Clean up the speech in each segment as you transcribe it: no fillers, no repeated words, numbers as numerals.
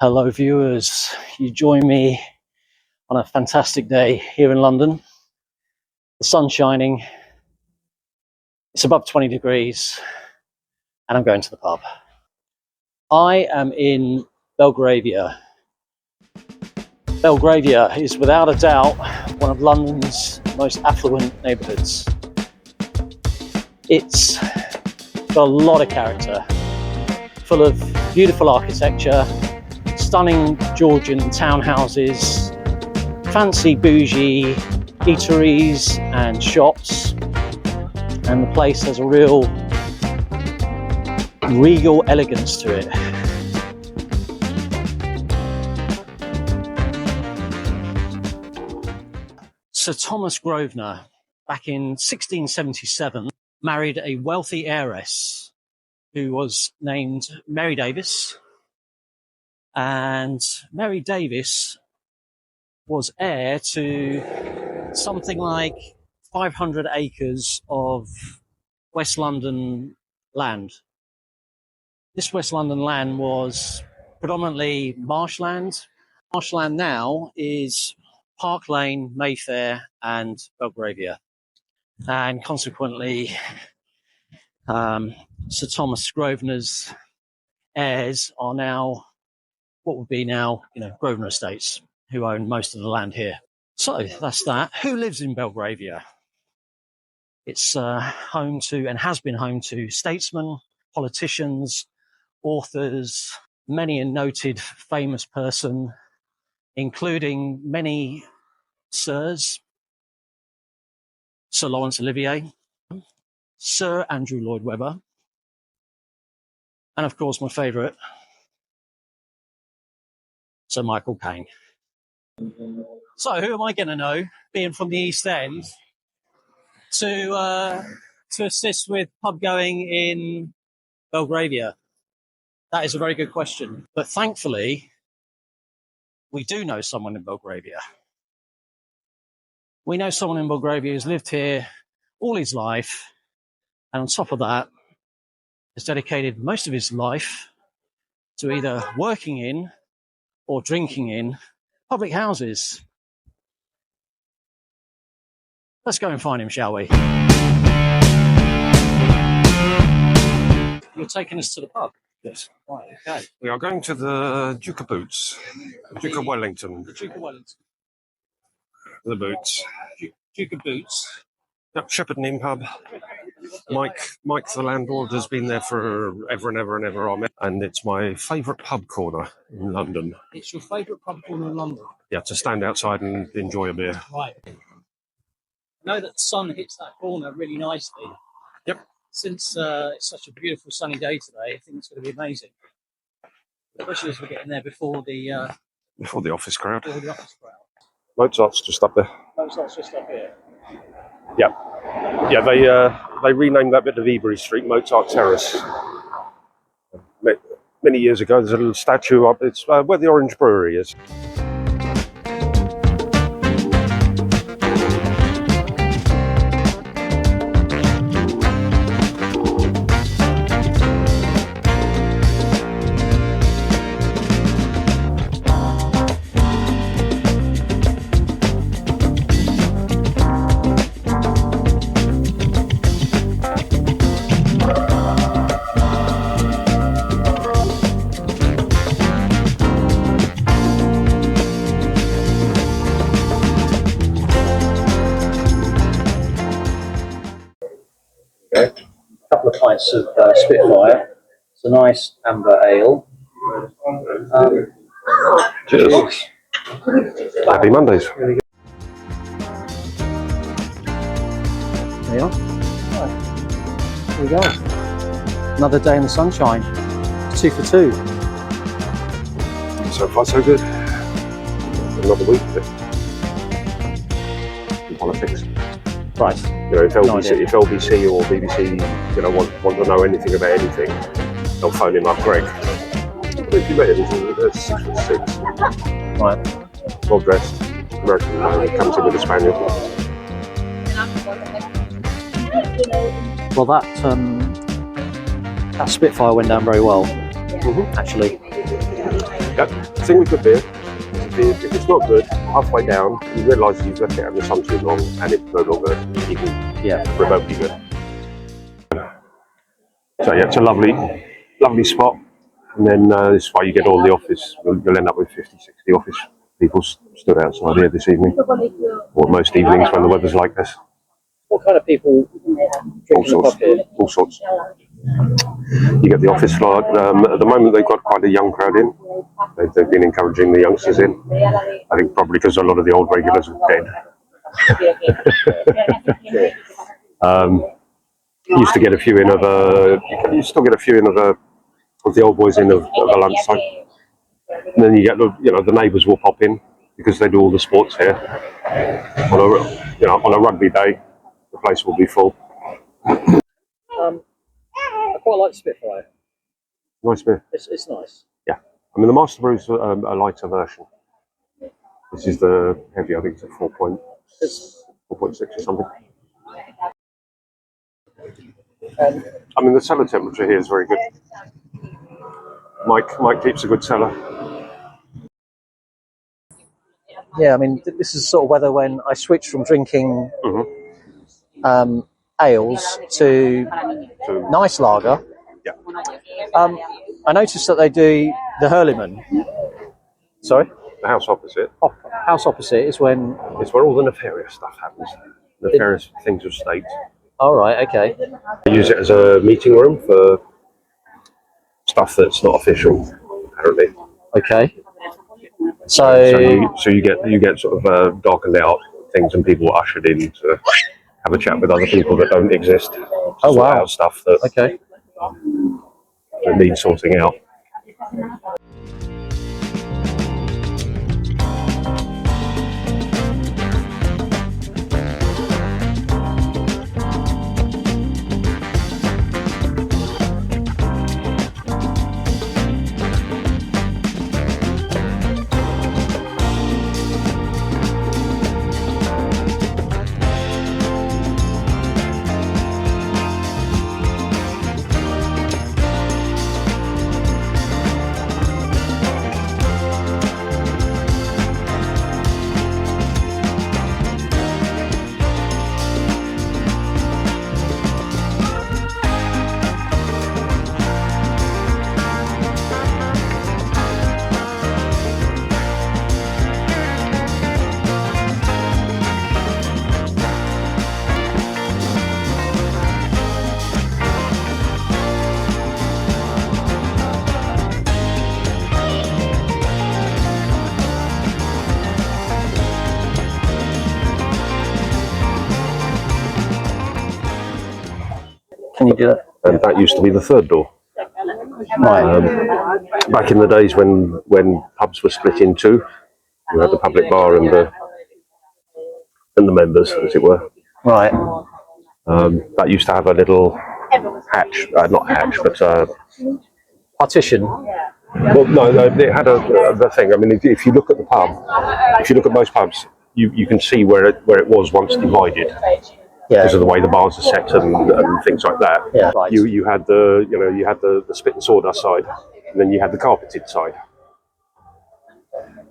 Hello viewers, you join me on a fantastic day here in London. The sun's shining, it's above 20 degrees and I'm going to the pub. I am in Belgravia. Belgravia is without a doubt one of London's most affluent neighbourhoods. It's got a lot of character, full of beautiful architecture, stunning Georgian townhouses, fancy bougie eateries and shops, and the place has a real regal elegance to it. Sir Thomas Grosvenor, back in 1677, married a wealthy heiress who was named Mary Davis. And Mary Davis was heir to something like 500 acres of West London land. This West London land was predominantly marshland. Marshland now is Park Lane, Mayfair and Belgravia. And consequently, Sir Thomas Grosvenor's heirs are now what would be now, Grosvenor Estates, who own most of the land here. So that's that. Who lives in Belgravia? It's home to, and has been home to, statesmen, politicians, authors, many a noted famous person, including many sirs: Sir Laurence Olivier, Sir Andrew Lloyd Webber, and of course my favourite, Sir Michael Caine. So who am I going to know, being from the East End, to assist with pub going in Belgravia? That is a very good question. But thankfully, we do know someone in Belgravia. We know someone in Belgravia who's lived here all his life, and on top of that, has dedicated most of his life to either working in or drinking in public houses. Let's go and find him, shall we? You're taking us to the pub? Yes. Right, okay. We are going to the Duke of Boots, Duke of Wellington. The Duke of Wellington. The Boots. Duke of Boots. Yep, Shepherd and Inn pub. Mike, the landlord, has been there for ever and ever and ever. And it's my favourite pub corner in London. It's your favourite pub corner in London? Yeah, to stand outside and enjoy a beer. Right. I know that the sun hits that corner really nicely. Yep. Since it's such a beautiful sunny day today, I think it's going to be amazing. Especially as we're getting there before the office crowd. Before the office crowd. Mozart's just up there. Mozart's just up here. Yeah. Yeah, they renamed that bit of Ebury Street Mozart Terrace. Many years ago, there's a little statue up. It's where the Orange Brewery is. A couple of pints of Spitfire. It's a nice amber ale. Cheers. Happy Mondays. There you are. There we go. Another day in the sunshine. 2 for 2. So far, so good. Another week of it. Politics. Right. If LBC or BBC, want to know anything about anything, they'll phone him up, Greg. If you met him, he's 6'6". Right. Well dressed, American man, comes in with a Spaniel. Well, that Spitfire went down very well, actually. Yep. thing with good beer, if it's not good, halfway down, you realise you've left it out in the sun too long and it's no longer even remotely good. So yeah, it's a lovely spot. And then this is why you get all the office, you'll end up with 50, 60 office people stood outside here this evening, or most evenings when the weather's like this. What kind of people drink in the pub here? All sorts. You get the office floor. At the moment, they've got quite a young crowd in. They've been encouraging the youngsters in. I think probably because a lot of the old regulars are dead. You used to get a few in of you still get a few in of the old boys in of a lunchtime. And then you get the neighbours will pop in because they do all the sports here. On a rugby day, the place will be full. I quite like Spitfire. Nice beer. It's nice. Yeah, I mean the Master Brew's a lighter version. This is the heavy. I think it's a 4.6 or something. I mean the cellar temperature here is very good. Mike keeps a good cellar. Yeah, I mean this is sort of weather when I switched from drinking ales to nice lager. Yeah. I noticed that they do the Hurliman. Sorry? The house opposite. House opposite is when... It's where all the nefarious stuff happens. Nefarious things of state. All right, okay. They use it as a meeting room for stuff that's not official, apparently. Okay. So you get sort of darkened out things, and people are ushered in to have a chat with other people that don't exist. Oh wow! Stuff that that needs sorting out. Can you do that? And that used to be the third door. Right. Back in the days when pubs were split in two, you had the public bar and the members, as it were. Right. That used to have a little hatch, not hatch, but partition. Well, no, it had the thing. I mean, if you look at the pub, if you look at most pubs, you can see where it was once divided. Because of the way the bars are set and things like that. Yeah, right. You had the spit and sawdust side, and then you had the carpeted side.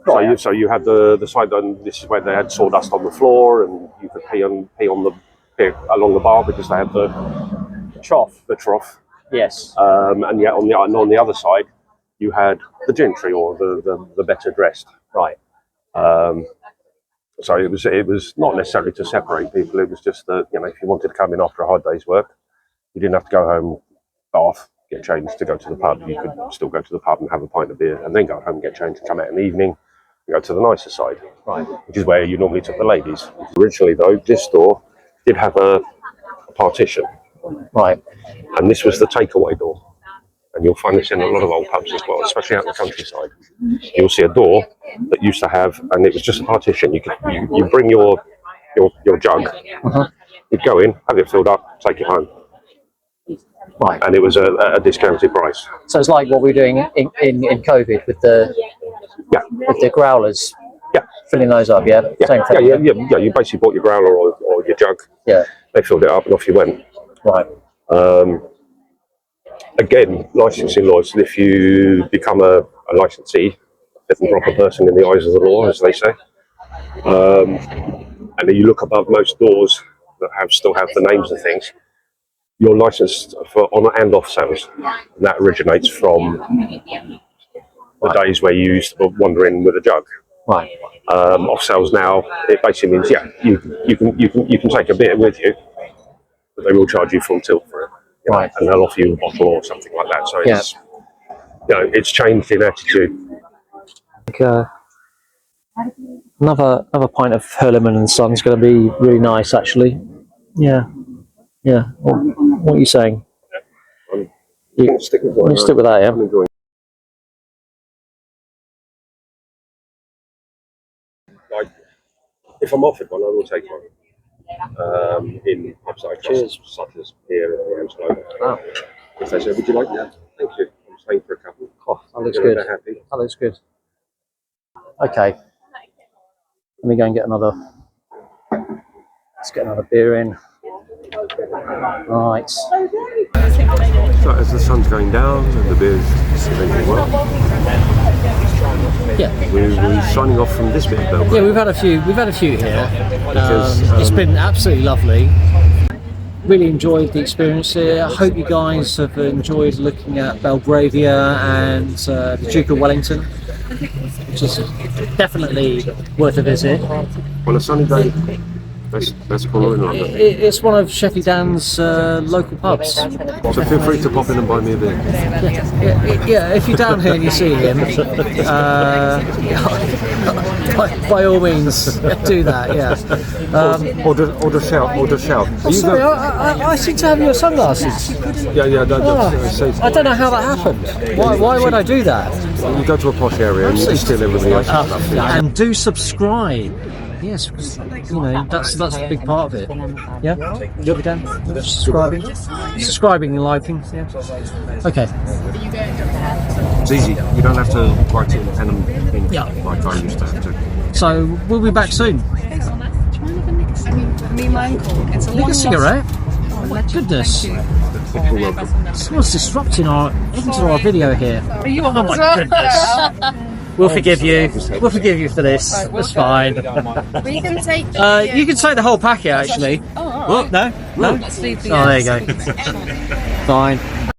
Right. So you had the side, and this is where they had sawdust on the floor, and you could pee along the bar because they had the trough. Yes. And yet on the other side, you had the gentry or the better dressed. Right. So it was not necessarily to separate people. It was just that if you wanted to come in after a hard day's work, you didn't have to go home, bath, get changed to go to the pub. You could still go to the pub and have a pint of beer, and then go home, get changed, and come out in the evening, and go to the nicer side, right? Which is where you normally took the ladies. Originally, though, this door did have a partition, right? And this was the takeaway door. And you'll find this in a lot of old pubs as well, especially out in the countryside. You'll see a door that used to have, and it was just a partition. You bring your jug, you'd go in, have it filled up, take it home. Right. And it was a discounted price. So it's like what we're doing in COVID with the growlers. Yeah. Filling those up, yeah? Same thing. Yeah, you basically bought your growler or your jug. Yeah. They filled it up and off you went. Right. Again, licensing laws, if you become a licensee, fit and proper person in the eyes of the law, as they say. And then you look above most doors that still have the names and things. You're licensed for on and off sales. And that originates from the days where you used to wander in with a jug. Right. Off sales now, it basically means you can take a beer with you, but they will charge you full tilt for it. Right. And they'll offer you a bottle or something like that. So it's it's changed in attitude. Another pint of Hurleman and Son's going to be really nice, actually. Yeah. What are you saying? You stick with that, yeah. Like, if I'm offered one, I will take one. In pubs I trust, such as here and the Wow. If they say, "Would you like that?" Thank you. I'm staying for a couple. Oh, that looks good. They're happy. That looks good. Okay. Let me go and get another. Let's get another beer in. Right. So as the sun's going down and the beer's eventually well, we're signing off from this bit of Belgrade. Yeah, we've had a few here. It's been absolutely lovely. Really enjoyed the experience here. I hope you guys have enjoyed looking at Belgravia and the Duke of Wellington, which is definitely worth a visit. On a sunny day, that's cool in London. It's one of Sheffy Dan's local pubs. So feel free to pop in and buy me a beer. Yeah, if you're down here and you see him, by all means, do that. Yeah. Or just shout. Sorry, I seem to have your sunglasses. Yeah. I don't know how that happened. Why would I do that? You go to a posh area and you steal everybody else's stuff. And do subscribe. Yes, because that's a big part of it. Yeah, you'll be done. Subscribing and liking. Yeah. Okay. It's easy. You don't have to write it in pen and ink like I used to have to. So we'll be back soon. Take a cigarette. Oh my goodness. Someone's disrupting our video here. Oh my goodness. We'll forgive you. We'll forgive you for this. It's fine. You can take you can take the whole packet, actually. Oh, No? let's leave the Oh, there you go. Fine.